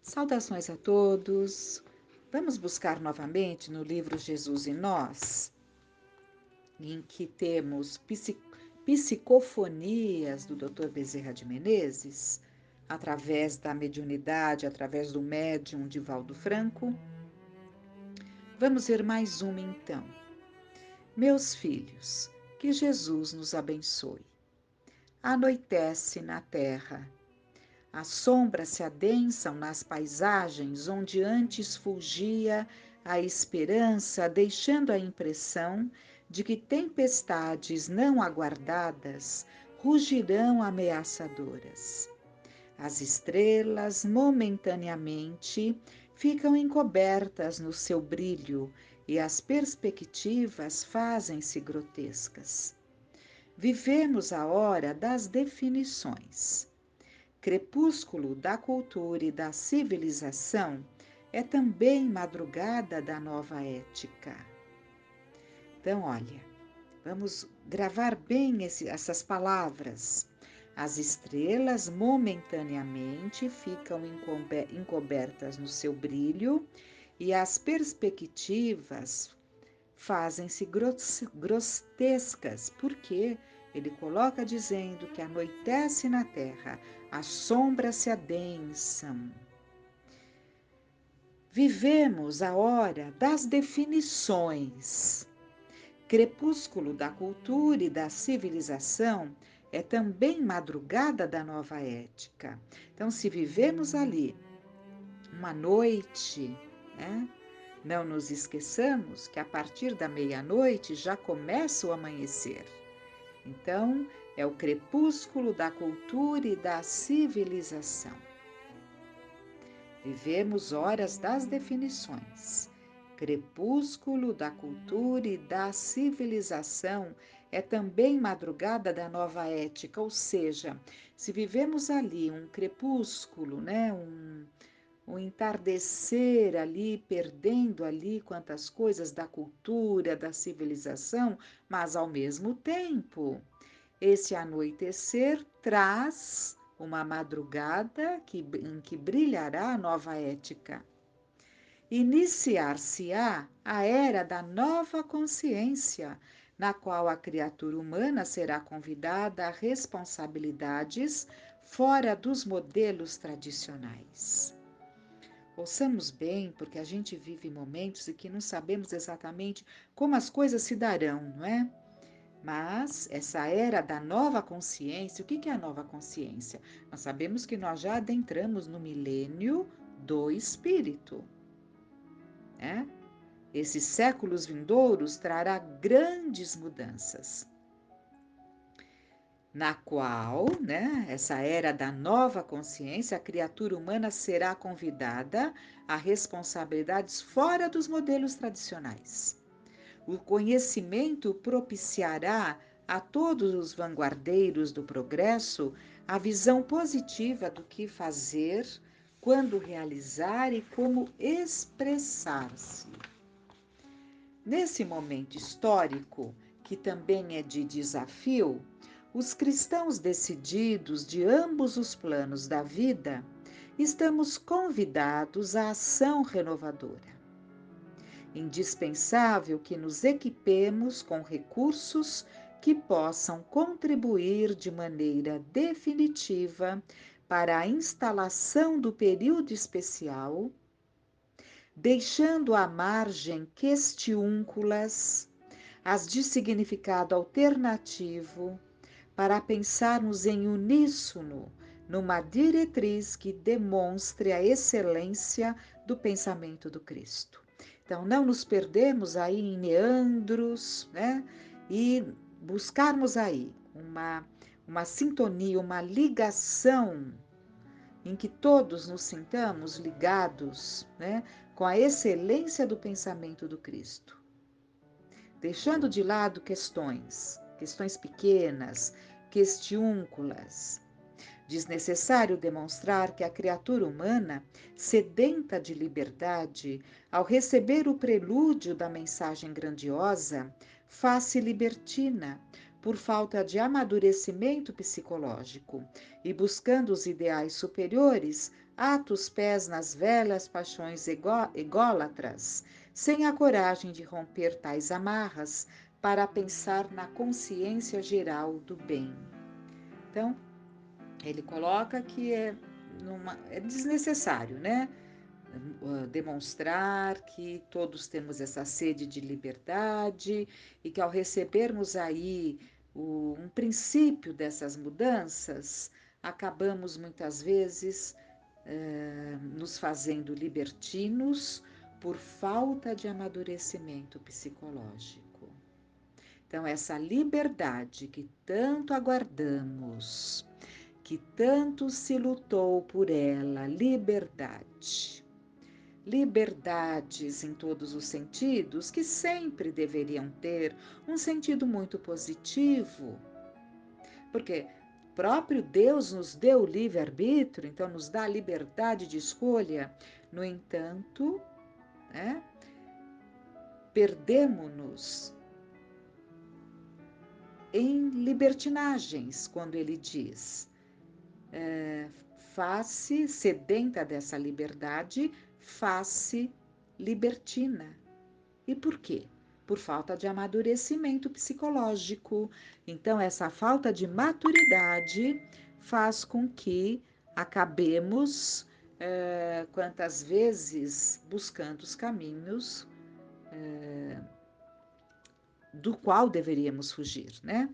Saudações a todos. Vamos buscar novamente no livro Jesus e Nós, em que temos psicofonias do Dr. Bezerra de Menezes, através da mediunidade, através do médium Divaldo Franco. Vamos ver mais uma então. Meus filhos, que Jesus nos abençoe. Anoitece na terra. As sombras se adensam nas paisagens onde antes fulgia a esperança, deixando a impressão de que tempestades não aguardadas rugirão ameaçadoras. As estrelas, momentaneamente, ficam encobertas no seu brilho e as perspectivas fazem-se grotescas. Vivemos a hora das definições. Crepúsculo da cultura e da civilização é também madrugada da nova ética. Então, olha, vamos gravar bem essas palavras. As estrelas momentaneamente ficam encobertas no seu brilho e as perspectivas fazem-se grotescas, porque ele coloca dizendo que anoitece na terra, as sombras se adensam. Vivemos a hora das definições. Crepúsculo da cultura e da civilização é também madrugada da nova ética. Então, se vivemos ali uma noite, né? Não nos esqueçamos que a partir da meia-noite já começa o amanhecer. Então, é o crepúsculo da cultura e da civilização. Vivemos horas das definições. Crepúsculo da cultura e da civilização é também madrugada da nova ética, ou seja, se vivemos ali um crepúsculo, né, um entardecer ali, perdendo ali quantas coisas da cultura, da civilização, mas ao mesmo tempo, esse anoitecer traz uma madrugada em que brilhará a nova ética. Iniciar-se-á a era da nova consciência, na qual a criatura humana será convidada a responsabilidades fora dos modelos tradicionais. Ouçamos bem, porque a gente vive momentos em que não sabemos exatamente como as coisas se darão, não é? Mas essa era da nova consciência, o que é a nova consciência? Nós sabemos que nós já adentramos no milênio do espírito, né? Esses séculos vindouros trará grandes mudanças, na qual, né, essa era da nova consciência, a criatura humana será convidada a responsabilidades fora dos modelos tradicionais. O conhecimento propiciará a todos os vanguardeiros do progresso a visão positiva do que fazer, quando realizar e como expressar-se. Nesse momento histórico, que também é de desafio, os cristãos decididos de ambos os planos da vida, estamos convidados à ação renovadora. Indispensável que nos equipemos com recursos que possam contribuir de maneira definitiva para a instalação do período especial, deixando à margem questiúnculas, as de significado alternativo, para pensarmos em uníssono numa diretriz que demonstre a excelência do pensamento do Cristo. Então, não nos perdemos aí em meandros, né? E buscarmos aí uma sintonia, uma ligação em que todos nos sintamos ligados, né, com a excelência do pensamento do Cristo. Deixando de lado questões pequenas, questiúnculas. Desnecessário demonstrar que a criatura humana, sedenta de liberdade, ao receber o prelúdio da mensagem grandiosa, faz-se libertina, por falta de amadurecimento psicológico e buscando os ideais superiores, ata os pés nas velhas paixões ególatras, sem a coragem de romper tais amarras para pensar na consciência geral do bem. Então, ele coloca que é desnecessário, né? Demonstrar que todos temos essa sede de liberdade e que ao recebermos aí um princípio dessas mudanças, acabamos muitas vezes nos fazendo libertinos por falta de amadurecimento psicológico. Então, essa liberdade que tanto aguardamos, que tanto se lutou por ela, liberdades em todos os sentidos, que sempre deveriam ter um sentido muito positivo, porque próprio Deus nos deu o livre-arbítrio, então nos dá a liberdade de escolha. No entanto, perdemos-nos em libertinagens, quando ele diz, face sedenta dessa liberdade, face libertina. E por quê? Por falta de amadurecimento psicológico. Então, essa falta de maturidade faz com que acabemos, quantas vezes, buscando os caminhos do qual deveríamos fugir, né?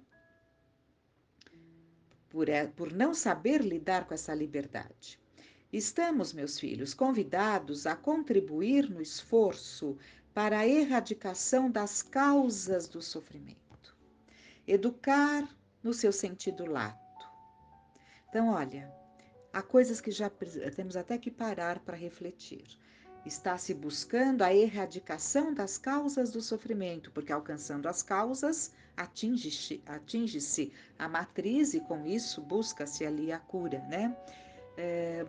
Por não saber lidar com essa liberdade. Estamos, meus filhos, convidados a contribuir no esforço para a erradicação das causas do sofrimento. Educar no seu sentido lato. Então, olha, há coisas que já temos até que parar para refletir. Está se buscando a erradicação das causas do sofrimento, porque alcançando as causas, atinge-se a matriz e com isso busca-se ali a cura, né?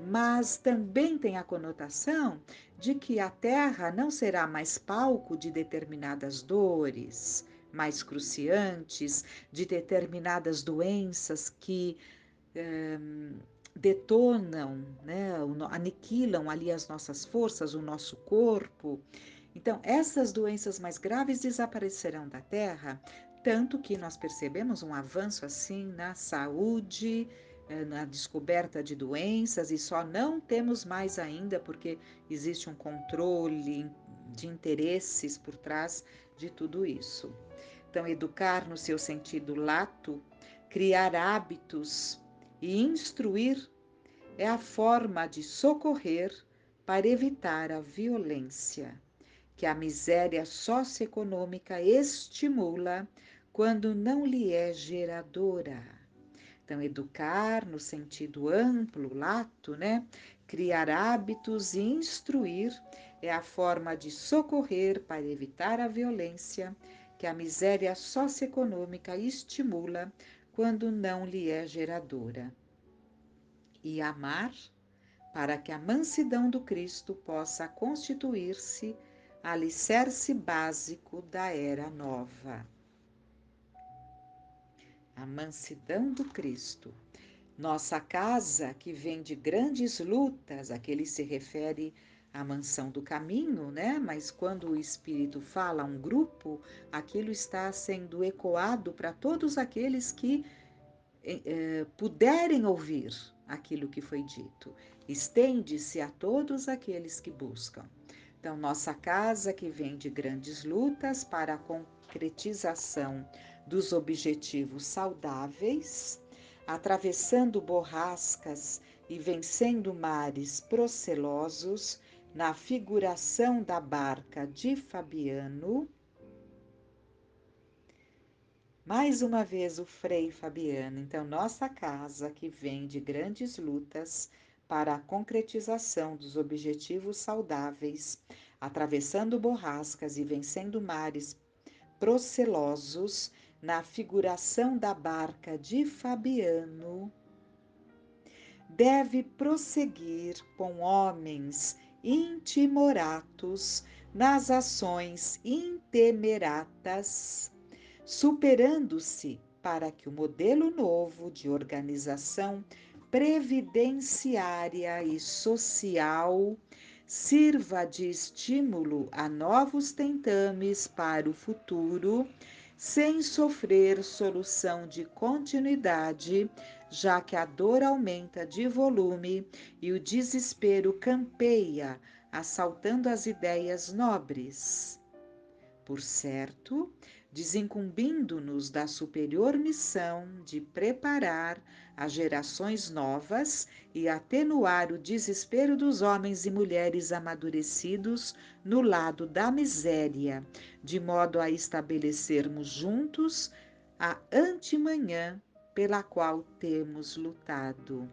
Mas também tem a conotação de que a Terra não será mais palco de determinadas dores mais cruciantes, de determinadas doenças que detonam, né, aniquilam ali as nossas forças, o nosso corpo. Então, essas doenças mais graves desaparecerão da Terra, tanto que nós percebemos um avanço assim na saúde, na descoberta de doenças, e só não temos mais ainda porque existe um controle de interesses por trás de tudo isso. Então, educar no seu sentido lato, criar hábitos e instruir é a forma de socorrer para evitar a violência que a miséria socioeconômica estimula quando não lhe é geradora. Então, educar no sentido amplo, lato, né? Criar hábitos e instruir é a forma de socorrer para evitar a violência que a miséria socioeconômica estimula quando não lhe é geradora. E amar para que a mansidão do Cristo possa constituir-se alicerce básico da era nova. A mansidão do Cristo. Nossa casa, que vem de grandes lutas, aqui ele se refere à mansão do caminho, né? Mas quando o Espírito fala a um grupo, aquilo está sendo ecoado para todos aqueles que puderem ouvir aquilo que foi dito. Estende-se a todos aqueles que buscam. Então, nossa casa, que vem de grandes lutas para a concretização dos objetivos saudáveis, atravessando borrascas e vencendo mares procelosos, na figuração da barca de Fabiano. Mais uma vez o Frei Fabiano. Então, nossa casa, que vem de grandes lutas para a concretização dos objetivos saudáveis, atravessando borrascas e vencendo mares procelosos, na figuração da barca de Fabiano, deve prosseguir com homens intimoratos nas ações intemeratas, superando-se para que o modelo novo de organização previdenciária e social sirva de estímulo a novos tentames para o futuro, sem sofrer solução de continuidade, já que a dor aumenta de volume e o desespero campeia, assaltando as ideias nobres. Por certo, desincumbindo-nos da superior missão de preparar as gerações novas e atenuar o desespero dos homens e mulheres amadurecidos no lado da miséria, de modo a estabelecermos juntos a antemanhã pela qual temos lutado.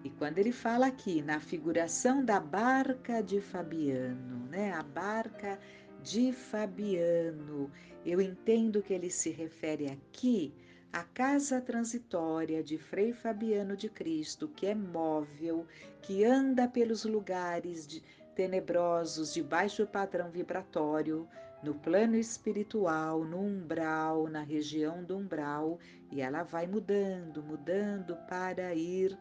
E quando ele fala aqui na figuração da barca de Fabiano, né? A barca de Fabiano, eu entendo que ele se refere aqui à casa transitória de Frei Fabiano de Cristo, que é móvel, que anda pelos lugares tenebrosos de baixo padrão vibratório, no plano espiritual, no umbral, na região do umbral, e ela vai mudando, mudando para ir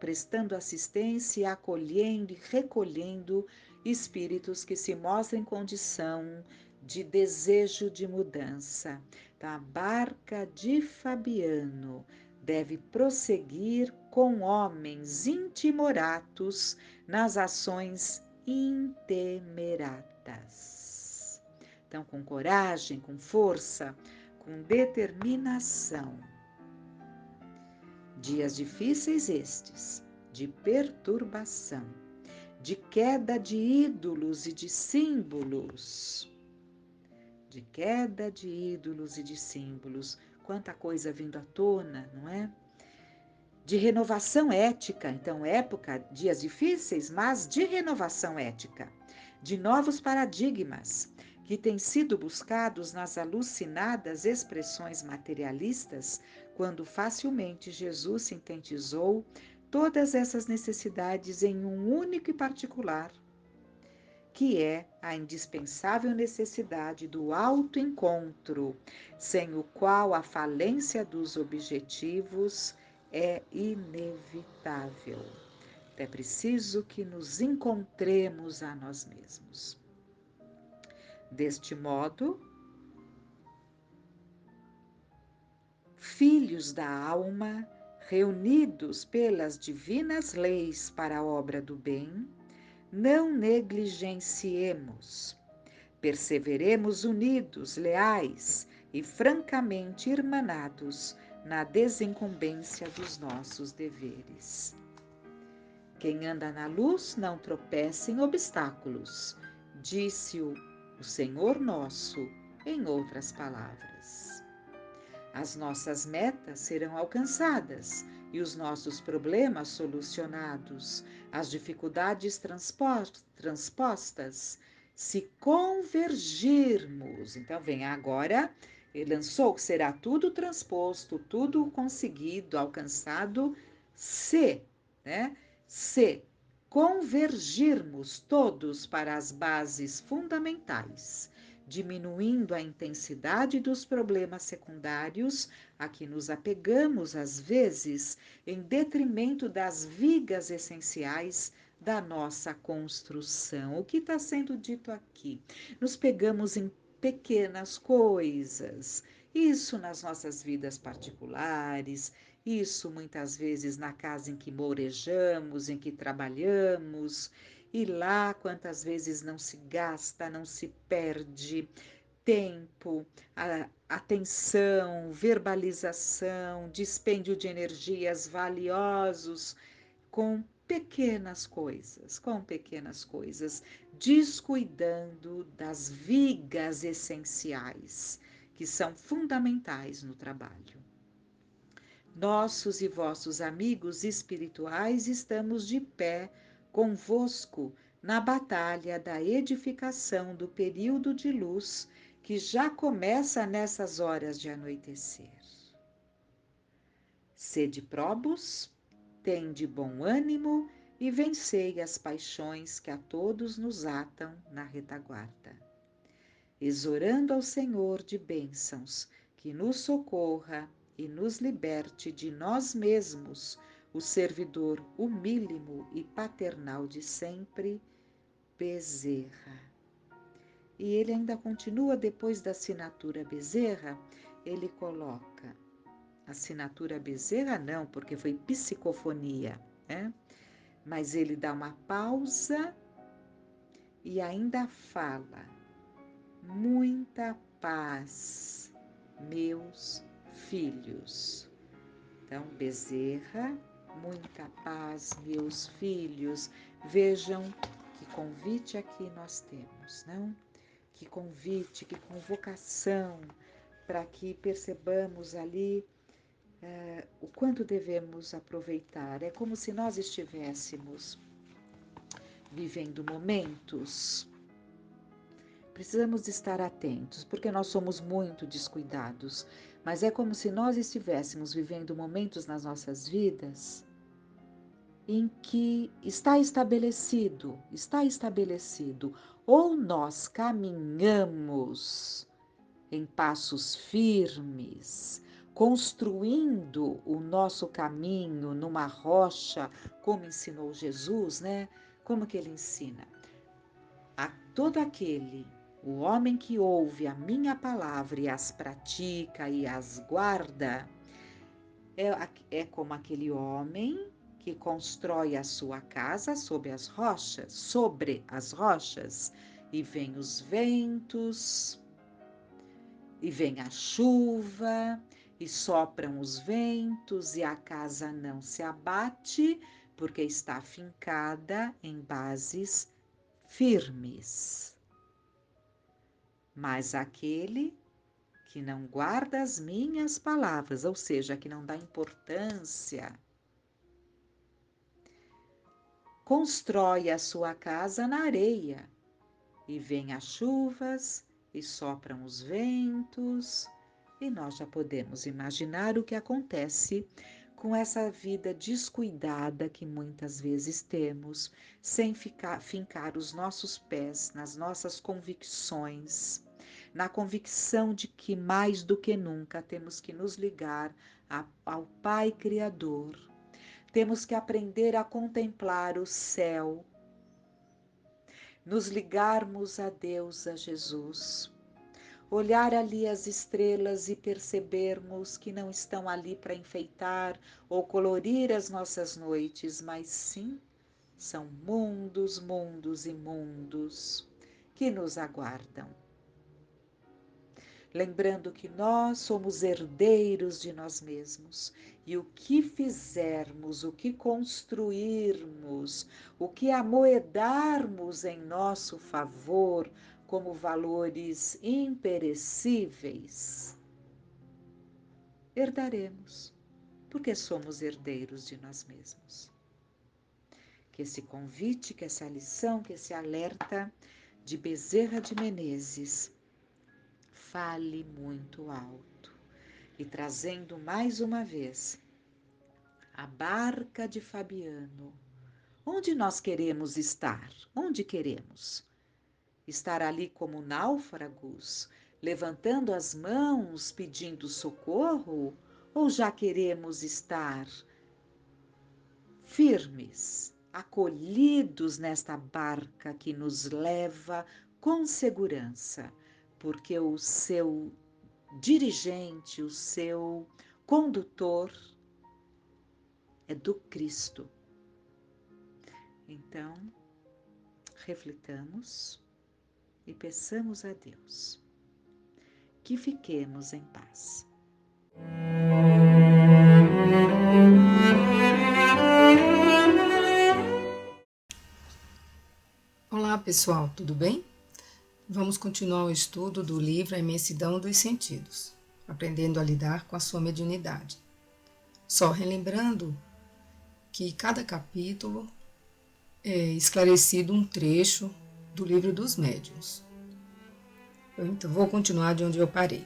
prestando assistência, acolhendo e recolhendo espíritos que se mostram em condição de desejo de mudança. Então, a barca de Fabiano deve prosseguir com homens intimoratos nas ações intemeratas. Então, com coragem, com força, com determinação. Dias difíceis estes, de perturbação, de queda de ídolos e de símbolos. De queda de ídolos e de símbolos. Quanta coisa vindo à tona, não é? De renovação ética, então época, dias difíceis, mas de renovação ética, de novos paradigmas que têm sido buscados nas alucinadas expressões materialistas, quando facilmente Jesus sintetizou todas essas necessidades em um único e particular, que é a indispensável necessidade do autoencontro, sem o qual a falência dos objetivos é inevitável. É preciso que nos encontremos a nós mesmos. Deste modo, filhos da alma, reunidos pelas divinas leis para a obra do bem, não negligenciemos. Perseveremos unidos, leais e francamente irmanados na desincumbência dos nossos deveres. Quem anda na luz não tropeça em obstáculos, disse-o Senhor nosso, em outras palavras. As nossas metas serão alcançadas e os nossos problemas solucionados, as dificuldades transpostas, se convergirmos. Então, vem agora, ele lançou que será tudo transposto, tudo conseguido, alcançado, se, né? Se convergirmos todos para as bases fundamentais, diminuindo a intensidade dos problemas secundários a que nos apegamos às vezes, em detrimento das vigas essenciais da nossa construção. O que está sendo dito aqui? Nos pegamos em pequenas coisas, isso nas nossas vidas particulares, isso muitas vezes na casa em que morejamos, em que trabalhamos, e lá quantas vezes não se gasta, não se perde tempo, atenção, verbalização, dispêndio de energias valiosos com pequenas coisas, descuidando das vigas essenciais, que são fundamentais no trabalho. Nossos e vossos amigos espirituais estamos de pé convosco na batalha da edificação do período de luz que já começa nessas horas de anoitecer. Sede probos, tende bom ânimo e vencei as paixões que a todos nos atam na retaguarda. Exorando ao Senhor de bênçãos que nos socorra e nos liberte de nós mesmos, o servidor humílimo e paternal de sempre, Bezerra. E ele ainda continua depois da assinatura Bezerra, ele coloca, assinatura Bezerra não, porque foi psicofonia, né? Mas ele dá uma pausa e ainda fala: muita paz, meus filhos. Então, Bezerra, muita paz, meus filhos. Vejam que convite aqui nós temos, não? Que convite, que convocação, para que percebamos ali o quanto devemos aproveitar. É como se nós estivéssemos vivendo momentos. Precisamos estar atentos, porque nós somos muito descuidados, mas é como se nós estivéssemos vivendo momentos nas nossas vidas em que está estabelecido, ou nós caminhamos em passos firmes, construindo o nosso caminho numa rocha, como ensinou Jesus, né? Como que ele ensina? A todo aquele, o homem que ouve a minha palavra e as pratica e as guarda, é como aquele homem que constrói a sua casa sobre as rochas, e vem os ventos, e vem a chuva, e sopram os ventos, e a casa não se abate, porque está fincada em bases firmes. Mas aquele que não guarda as minhas palavras, ou seja, que não dá importância, constrói a sua casa na areia, e vêm as chuvas, e sopram os ventos, e nós já podemos imaginar o que acontece com essa vida descuidada que muitas vezes temos, sem fincar os nossos pés nas nossas convicções, na convicção de que mais do que nunca temos que nos ligar ao Pai Criador. Temos que aprender a contemplar o céu, nos ligarmos a Deus, a Jesus, olhar ali as estrelas e percebermos que não estão ali para enfeitar ou colorir as nossas noites, mas sim são mundos, mundos e mundos que nos aguardam. Lembrando que nós somos herdeiros de nós mesmos e o que fizermos, o que construirmos, o que amoedarmos em nosso favor como valores imperecíveis, herdaremos, porque somos herdeiros de nós mesmos. Que esse convite, que essa lição, que esse alerta de Bezerra de Menezes fale muito alto e trazendo mais uma vez a barca de Fabiano. Onde nós queremos estar? Onde queremos? Estar ali como náufragos, levantando as mãos, pedindo socorro? Ou já queremos estar firmes, acolhidos nesta barca que nos leva com segurança, porque o seu dirigente, o seu condutor é do Cristo. Então, reflitamos e peçamos a Deus que fiquemos em paz. Olá pessoal, tudo bem? Vamos continuar o estudo do livro A Imensidão dos Sentidos, aprendendo a lidar com a sua mediunidade. Só relembrando que cada capítulo é esclarecido um trecho do livro dos médiuns. Então vou continuar de onde eu parei.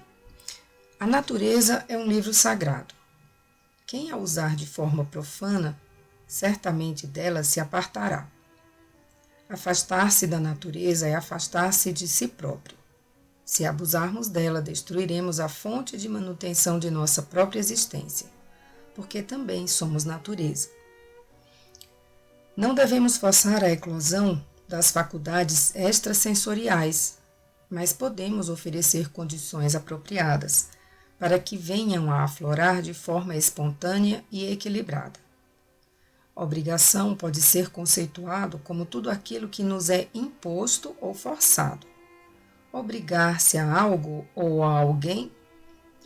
A natureza é um livro sagrado. Quem a usar de forma profana, certamente dela se apartará. Afastar-se da natureza é afastar-se de si próprio. Se abusarmos dela, destruiremos a fonte de manutenção de nossa própria existência, porque também somos natureza. Não devemos forçar a eclosão das faculdades extrasensoriais, mas podemos oferecer condições apropriadas para que venham a aflorar de forma espontânea e equilibrada. Obrigação pode ser conceituado como tudo aquilo que nos é imposto ou forçado. Obrigar-se a algo ou a alguém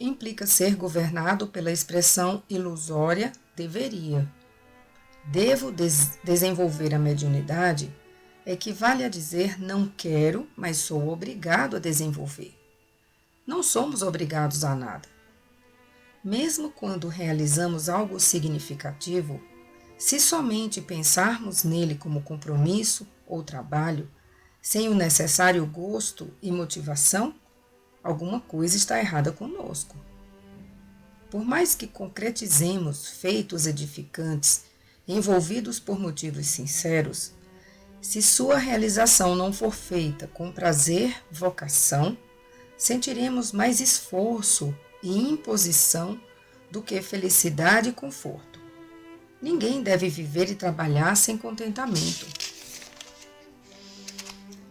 implica ser governado pela expressão ilusória deveria. Devo desenvolver a mediunidade equivale a dizer não quero, mas sou obrigado a desenvolver. Não somos obrigados a nada. Mesmo quando realizamos algo significativo, se somente pensarmos nele como compromisso ou trabalho, sem o necessário gosto e motivação, alguma coisa está errada conosco. Por mais que concretizemos feitos edificantes, envolvidos por motivos sinceros, se sua realização não for feita com prazer, vocação, sentiremos mais esforço e imposição do que felicidade e conforto. Ninguém deve viver e trabalhar sem contentamento.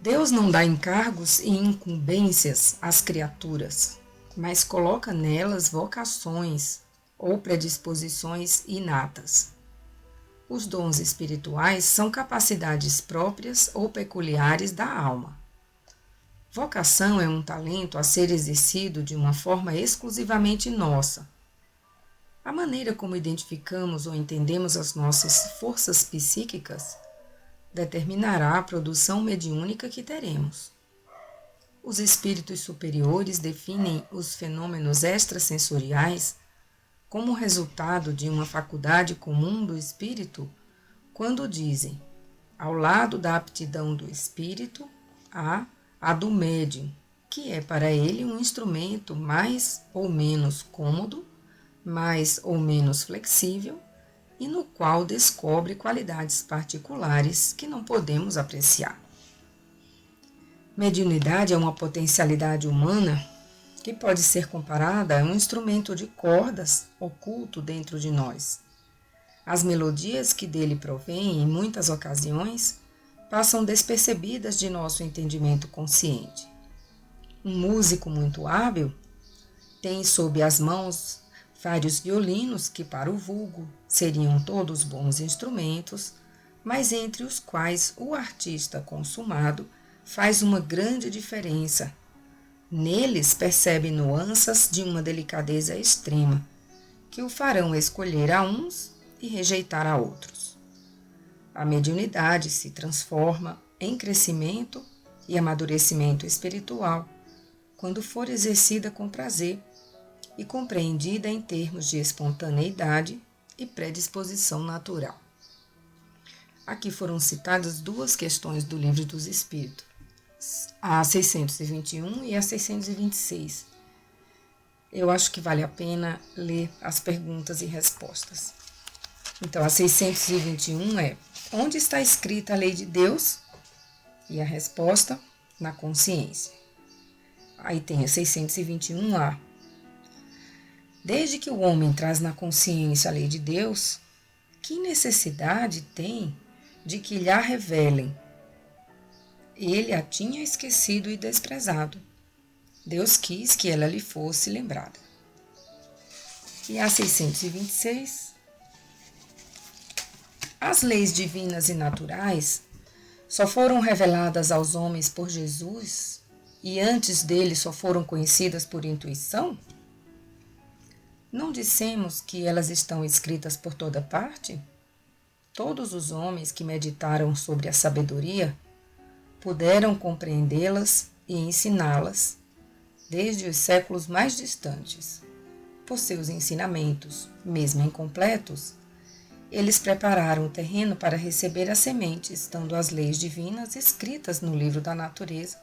Deus não dá encargos e incumbências às criaturas, mas coloca nelas vocações ou predisposições inatas. Os dons espirituais são capacidades próprias ou peculiares da alma. Vocação é um talento a ser exercido de uma forma exclusivamente nossa. A maneira como identificamos ou entendemos as nossas forças psíquicas determinará a produção mediúnica que teremos. Os espíritos superiores definem os fenômenos extrasensoriais como resultado de uma faculdade comum do espírito quando dizem, ao lado da aptidão do espírito, há a do médium, que é para ele um instrumento mais ou menos cômodo, mais ou menos flexível, e no qual descobre qualidades particulares que não podemos apreciar. Mediunidade é uma potencialidade humana que pode ser comparada a um instrumento de cordas oculto dentro de nós. As melodias que dele provêm, em muitas ocasiões, passam despercebidas de nosso entendimento consciente. Um músico muito hábil tem sob as mãos vários violinos que para o vulgo seriam todos bons instrumentos, mas entre os quais o artista consumado faz uma grande diferença. Neles percebe nuances de uma delicadeza extrema, que o farão escolher a uns e rejeitar a outros. A mediunidade se transforma em crescimento e amadurecimento espiritual quando for exercida com prazer e compreendida em termos de espontaneidade e predisposição natural. Aqui foram citadas duas questões do Livro dos Espíritos, a 621 e a 626. Eu acho que vale a pena ler as perguntas e respostas. Então, a 621 é: onde está escrita a lei de Deus? E a resposta: na consciência. Aí tem a 621A. Desde que o homem traz na consciência a lei de Deus, que necessidade tem de que lhe a revelem? Ele a tinha esquecido e desprezado. Deus quis que ela lhe fosse lembrada. E a 626. As leis divinas e naturais só foram reveladas aos homens por Jesus e antes dele só foram conhecidas por intuição? Não dissemos que elas estão escritas por toda parte? Todos os homens que meditaram sobre a sabedoria puderam compreendê-las e ensiná-las desde os séculos mais distantes. Por seus ensinamentos, mesmo incompletos, eles prepararam o terreno para receber a semente, estando as leis divinas escritas no livro da natureza.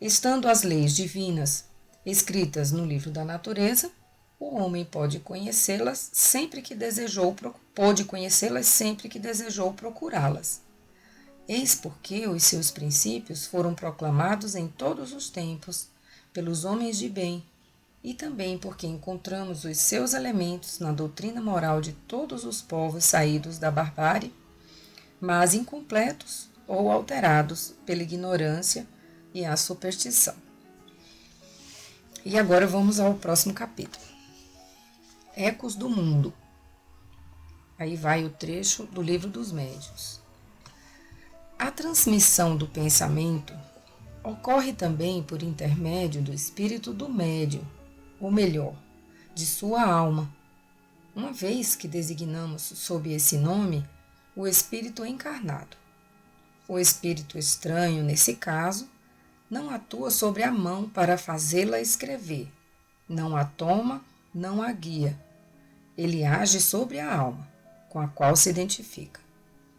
Estando as leis divinas escritas no livro da natureza, o homem pôde conhecê-las sempre que desejou procurá-las. Eis porque os seus princípios foram proclamados em todos os tempos pelos homens de bem, e também porque encontramos os seus elementos na doutrina moral de todos os povos saídos da barbárie, mas incompletos ou alterados pela ignorância e a superstição. E agora vamos ao próximo capítulo. Ecos do Mundo. Aí vai o trecho do Livro dos Médiuns. A transmissão do pensamento ocorre também por intermédio do espírito do médium, ou melhor, de sua alma, uma vez que designamos sob esse nome o espírito encarnado. O espírito estranho, nesse caso, não atua sobre a mão para fazê-la escrever, não a toma, não a guia. Ele age sobre a alma, com a qual se identifica.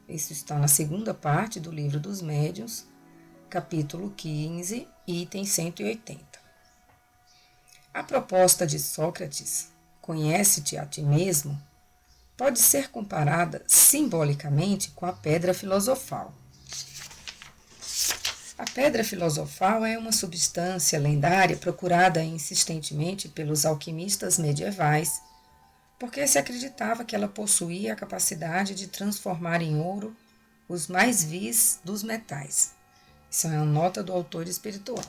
Isso está na segunda parte do Livro dos Médiuns, capítulo 15, item 180. A proposta de Sócrates, conhece-te a ti mesmo, pode ser comparada simbolicamente com a pedra filosofal. A pedra filosofal é uma substância lendária procurada insistentemente pelos alquimistas medievais, porque se acreditava que ela possuía a capacidade de transformar em ouro os mais vis dos metais. Isso é uma nota do autor espiritual.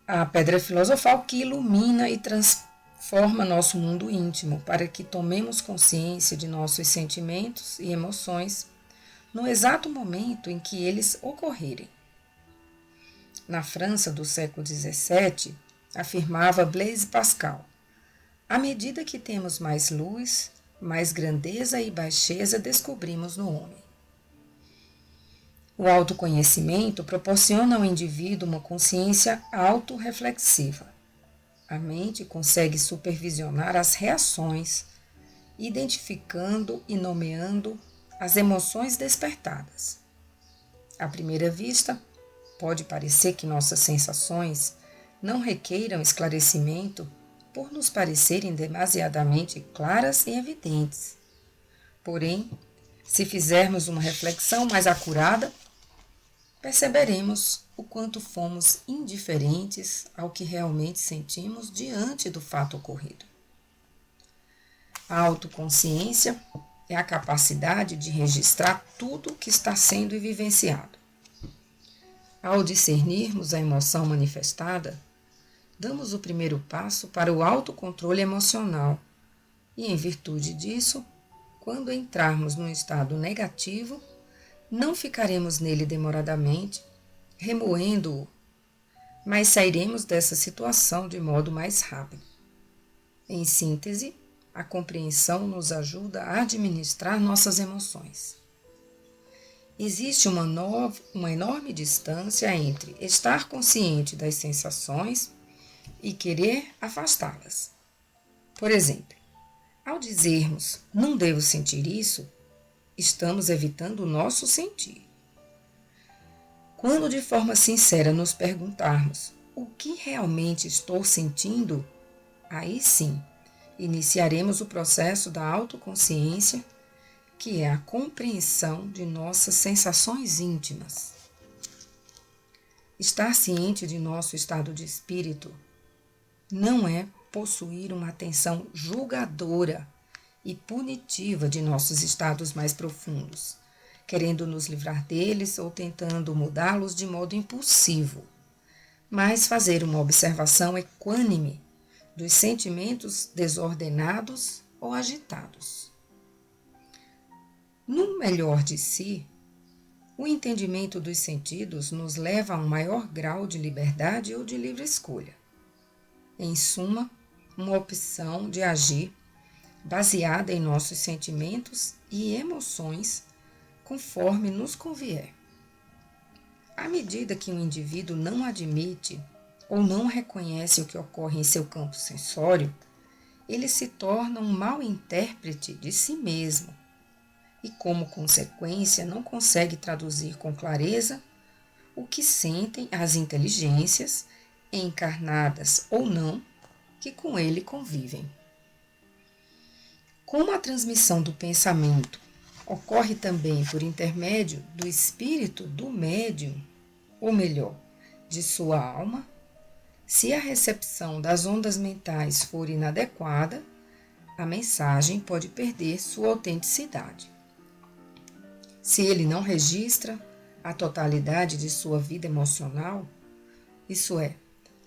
A pedra filosofal que ilumina e transforma nosso mundo íntimo para que tomemos consciência de nossos sentimentos e emoções no exato momento em que eles ocorrerem. Na França do século XVII, afirmava Blaise Pascal, à medida que temos mais luz, mais grandeza e baixeza descobrimos no homem. O autoconhecimento proporciona ao indivíduo uma consciência autorreflexiva. A mente consegue supervisionar as reações, identificando e nomeando as emoções despertadas. À primeira vista, pode parecer que nossas sensações não requeiram esclarecimento por nos parecerem demasiadamente claras e evidentes. Porém, se fizermos uma reflexão mais acurada, perceberemos o quanto fomos indiferentes ao que realmente sentimos diante do fato ocorrido. A autoconsciência é a capacidade de registrar tudo o que está sendo vivenciado. Ao discernirmos a emoção manifestada, damos o primeiro passo para o autocontrole emocional e, em virtude disso, quando entrarmos num estado negativo, não ficaremos nele demoradamente, remoendo-o, mas sairemos dessa situação de modo mais rápido. Em síntese, a compreensão nos ajuda a administrar nossas emoções. Existe uma enorme distância entre estar consciente das sensações e querer afastá-las. Por exemplo, ao dizermos não devo sentir isso, estamos evitando o nosso sentir. Quando de forma sincera nos perguntarmos o que realmente estou sentindo, aí sim iniciaremos o processo da autoconsciência, que é a compreensão de nossas sensações íntimas. Estar ciente de nosso estado de espírito não é possuir uma atenção julgadora e punitiva de nossos estados mais profundos, querendo nos livrar deles ou tentando mudá-los de modo impulsivo, mas fazer uma observação equânime dos sentimentos desordenados ou agitados. No melhor de si, o entendimento dos sentidos nos leva a um maior grau de liberdade ou de livre escolha. Em suma, uma opção de agir baseada em nossos sentimentos e emoções conforme nos convier. À medida que um indivíduo não admite ou não reconhece o que ocorre em seu campo sensório, ele se torna um mau intérprete de si mesmo e, como consequência, não consegue traduzir com clareza o que sentem as inteligências, encarnadas ou não, que com ele convivem. Como a transmissão do pensamento ocorre também por intermédio do espírito do médium, ou melhor, de sua alma. Se a recepção das ondas mentais for inadequada, a mensagem pode perder sua autenticidade. Se ele não registra a totalidade de sua vida emocional, isso é,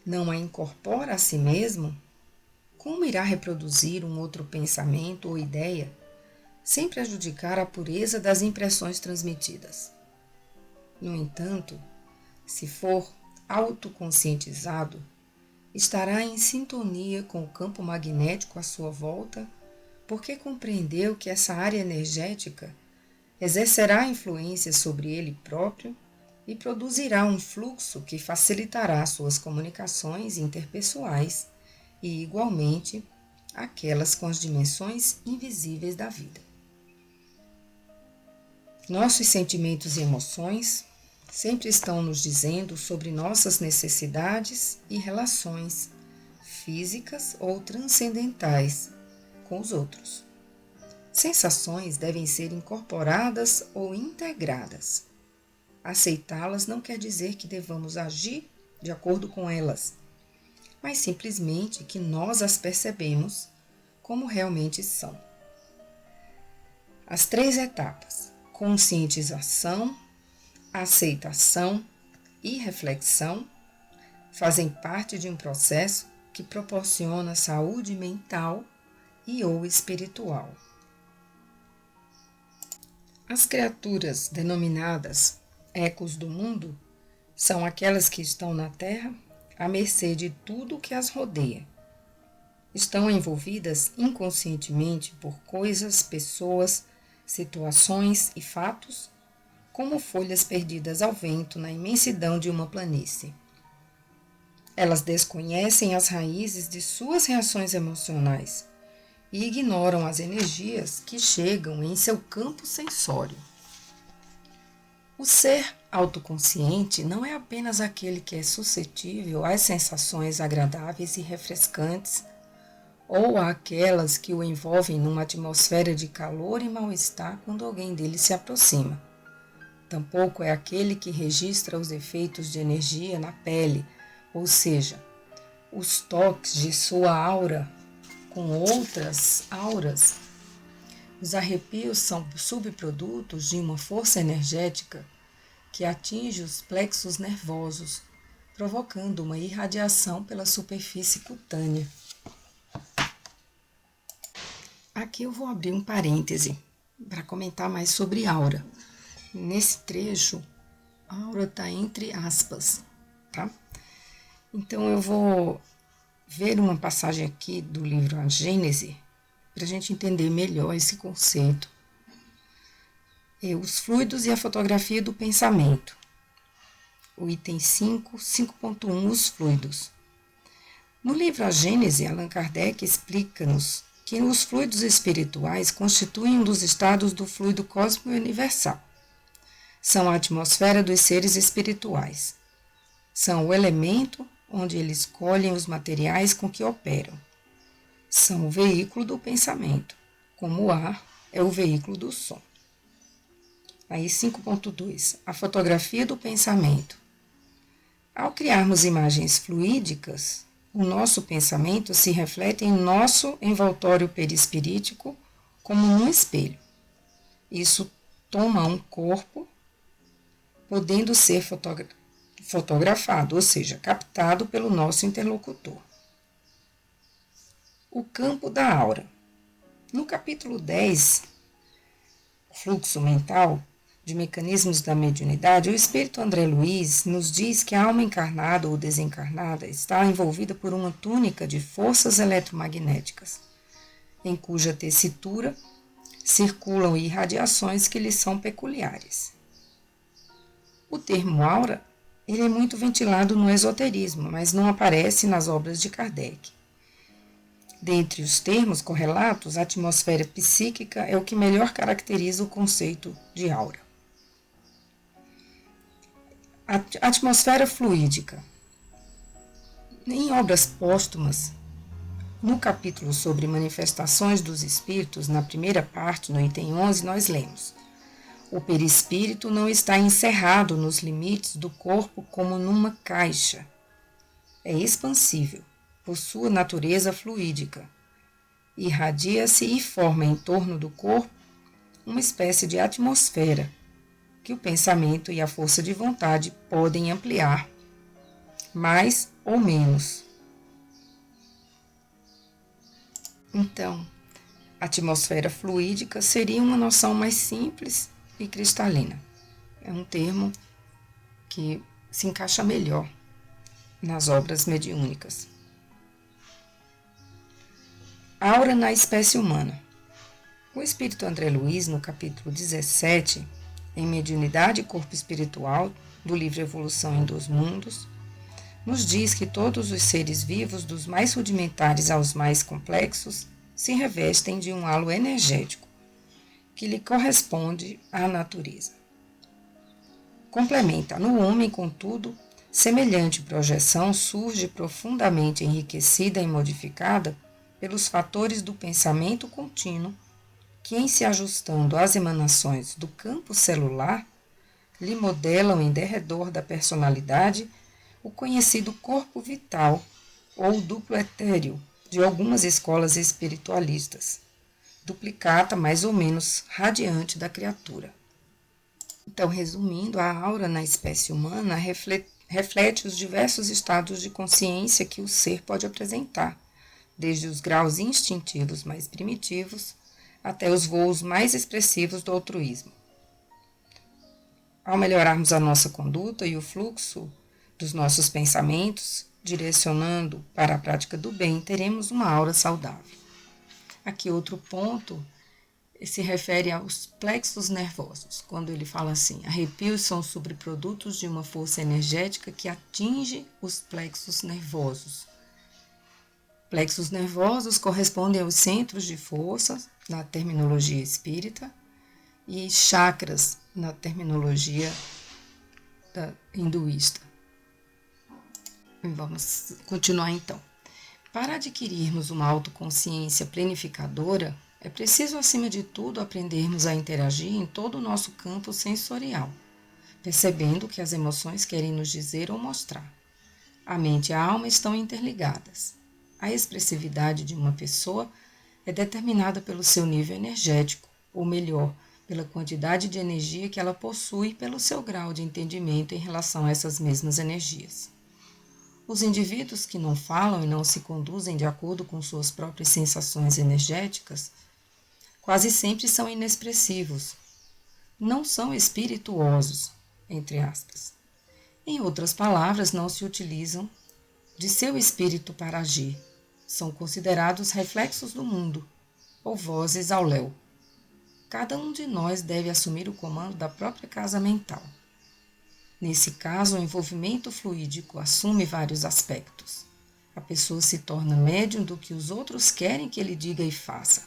não a incorpora a si mesmo, como irá reproduzir um outro pensamento ou ideia sem prejudicar a pureza das impressões transmitidas? No entanto, se for autoconscientizado, estará em sintonia com o campo magnético à sua volta, porque compreendeu que essa área energética exercerá influência sobre ele próprio e produzirá um fluxo que facilitará suas comunicações interpessoais e, igualmente, aquelas com as dimensões invisíveis da vida. Nossos sentimentos e emoções sempre estão nos dizendo sobre nossas necessidades e relações físicas ou transcendentais com os outros. Sensações devem ser incorporadas ou integradas. Aceitá-las não quer dizer que devamos agir de acordo com elas, mas simplesmente que nós as percebemos como realmente são. As 3 etapas: conscientização, aceitação e reflexão fazem parte de um processo que proporciona saúde mental e ou espiritual. As criaturas denominadas ecos do mundo são aquelas que estão na Terra à mercê de tudo o que as rodeia. Estão envolvidas inconscientemente por coisas, pessoas, situações e fatos, como folhas perdidas ao vento na imensidão de uma planície. Elas desconhecem as raízes de suas reações emocionais e ignoram as energias que chegam em seu campo sensório. O ser autoconsciente não é apenas aquele que é suscetível às sensações agradáveis e refrescantes ou àquelas que o envolvem numa atmosfera de calor e mal-estar quando alguém dele se aproxima. Tampouco é aquele que registra os efeitos de energia na pele, ou seja, os toques de sua aura com outras auras. Os arrepios são subprodutos de uma força energética que atinge os plexos nervosos, provocando uma irradiação pela superfície cutânea. Aqui eu vou abrir um parêntese para comentar mais sobre aura. Nesse trecho, a aura está entre aspas, tá? Então eu vou ver uma passagem aqui do livro A Gênese, para a gente entender melhor esse conceito. Os fluidos e a fotografia do pensamento. O item 5.1, os fluidos. No livro A Gênese, Allan Kardec explica-nos que os fluidos espirituais constituem um dos estados do fluido cósmico universal. São a atmosfera dos seres espirituais. São o elemento onde eles escolhem os materiais com que operam. São o veículo do pensamento, como o ar é o veículo do som. Aí 5.2, a fotografia do pensamento. Ao criarmos imagens fluídicas, o nosso pensamento se reflete em nosso envoltório perispirítico como num espelho. Isso toma um corpo, podendo ser fotografado, ou seja, captado pelo nosso interlocutor. O campo da aura. No capítulo 10, Fluxo Mental, de Mecanismos da Mediunidade, o espírito André Luiz nos diz que a alma encarnada ou desencarnada está envolvida por uma túnica de forças eletromagnéticas, em cuja tessitura circulam irradiações que lhe são peculiares. O termo aura ele é muito ventilado no esoterismo, mas não aparece nas obras de Kardec. Dentre os termos correlatos, a atmosfera psíquica é o que melhor caracteriza o conceito de aura. A atmosfera fluídica. Em obras póstumas, No capítulo sobre manifestações dos espíritos, na primeira parte, no item 11, nós lemos: o perispírito não está encerrado nos limites do corpo como numa caixa. É expansível, por sua natureza fluídica. Irradia-se e forma em torno do corpo uma espécie de atmosfera que o pensamento e a força de vontade podem ampliar, mais ou menos. Então, atmosfera fluídica seria uma noção mais simples e cristalina. É um termo que se encaixa melhor nas obras mediúnicas. Aura na espécie humana. O espírito André Luiz, no capítulo 17, em Mediunidade e Corpo Espiritual, do livro Evolução em 2 Mundos, nos diz que todos os seres vivos, dos mais rudimentares aos mais complexos, se revestem de um halo energético, que lhe corresponde à natureza. Complementa: no homem, contudo, semelhante projeção surge profundamente enriquecida e modificada pelos fatores do pensamento contínuo, que, em se ajustando às emanações do campo celular, lhe modelam em derredor da personalidade o conhecido corpo vital ou duplo etéreo de algumas escolas espiritualistas, duplicata mais ou menos radiante da criatura. Então, resumindo, a aura na espécie humana reflete os diversos estados de consciência que o ser pode apresentar, desde os graus instintivos mais primitivos até os voos mais expressivos do altruísmo. Ao melhorarmos a nossa conduta e o fluxo dos nossos pensamentos, direcionando para a prática do bem, teremos uma aura saudável. Aqui outro ponto se refere aos plexos nervosos, quando ele fala assim: arrepios são subprodutos de uma força energética que atinge os plexos nervosos. Plexos nervosos correspondem aos centros de força na terminologia espírita e chakras na terminologia hinduísta. Vamos continuar então. Para adquirirmos uma autoconsciência planificadora, é preciso, acima de tudo, aprendermos a interagir em todo o nosso campo sensorial, percebendo o que as emoções querem nos dizer ou mostrar. A mente e a alma estão interligadas. A expressividade de uma pessoa é determinada pelo seu nível energético, ou melhor, pela quantidade de energia que ela possui e pelo seu grau de entendimento em relação a essas mesmas energias. Os indivíduos que não falam e não se conduzem de acordo com suas próprias sensações energéticas quase sempre são inexpressivos, não são espirituosos, entre aspas. Em outras palavras, não se utilizam de seu espírito para agir. São considerados reflexos do mundo, ou vozes ao léu. Cada um de nós deve assumir o comando da própria casa mental. Nesse caso, o envolvimento fluídico assume vários aspectos. A pessoa se torna médium do que os outros querem que ele diga e faça.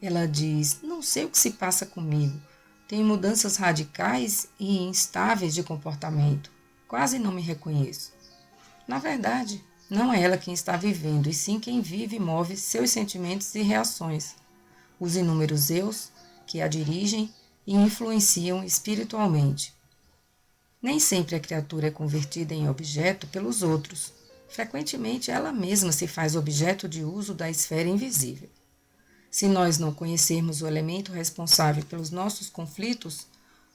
Ela diz: não sei o que se passa comigo, tenho mudanças radicais e instáveis de comportamento, quase não me reconheço. Na verdade, não é ela quem está vivendo, e sim quem vive e move seus sentimentos e reações, os inúmeros eus que a dirigem e influenciam espiritualmente. Nem sempre a criatura é convertida em objeto pelos outros. Frequentemente ela mesma se faz objeto de uso da esfera invisível. Se nós não conhecermos o elemento responsável pelos nossos conflitos,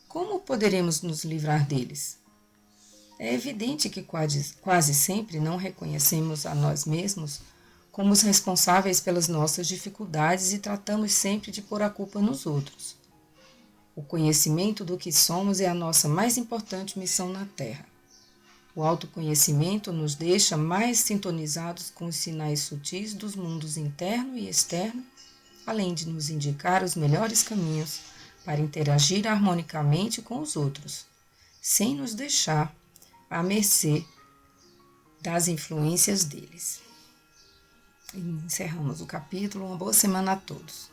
como poderemos nos livrar deles? É evidente que quase sempre não reconhecemos a nós mesmos como os responsáveis pelas nossas dificuldades e tratamos sempre de pôr a culpa nos outros. O conhecimento do que somos é a nossa mais importante missão na Terra. O autoconhecimento nos deixa mais sintonizados com os sinais sutis dos mundos interno e externo, além de nos indicar os melhores caminhos para interagir harmonicamente com os outros, sem nos deixar à mercê das influências deles. Encerramos o capítulo. Uma boa semana a todos.